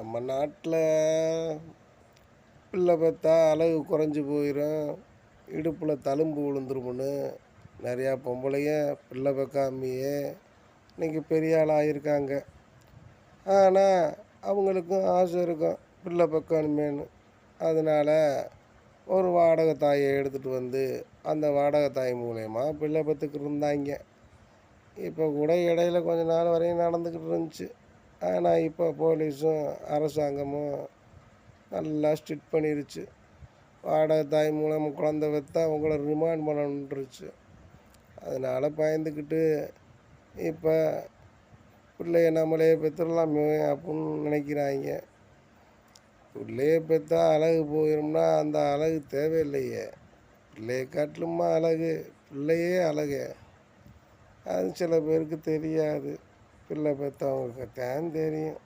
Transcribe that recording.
நம்ம நாட்டில் பிள்ளை பெற்றா அழகு குறைஞ்சி போயிடும், இடுப்பில் தழும்பு விழுந்துருமுன்னு நிறையா பொம்பளைங்க பிள்ளை பெக்காமையே இன்னைக்கு பெரிய ஆள் ஆகியிருக்காங்க. ஆனால் அவங்களுக்கும் ஆசை இருக்கும் பிள்ளை பெக்கணுமேன்னு. அதனால் ஒரு வாடகை தாயை எடுத்துகிட்டு வந்து அந்த வாடகை தாய் மூலயமா பிள்ளை பெற்றுக்கிட்டு இருந்தாங்க. இப்போ கூட இடையில கொஞ்ச நாள் வரையும் நடந்துக்கிட்டு இருந்துச்சு. ஆனால் இப்போ போலீஸும் அரசாங்கமும் நல்லா ஸ்ட்ரிக்ட் பண்ணிருச்சு. வாடகை தாய் மூலம் குழந்தை பெற்றா உங்களை ரிமாண்ட் பண்ணணுன்றுச்சு. அதனால் பயந்துக்கிட்டு இப்போ பிள்ளைய நம்மளே பெற்றுடலாமே அப்படின்னு நினைக்கிறாங்க. பிள்ளைய பெற்றா அழகு போயிடும்னா அந்த அழகு தேவையில்லையே. பிள்ளையை காட்டிலுமா அழகு, பிள்ளையே அழகு. அது சில பேருக்கு தெரியாது. பிள்ளை பெற்றவங்களுக்கு தான் தெரியும்.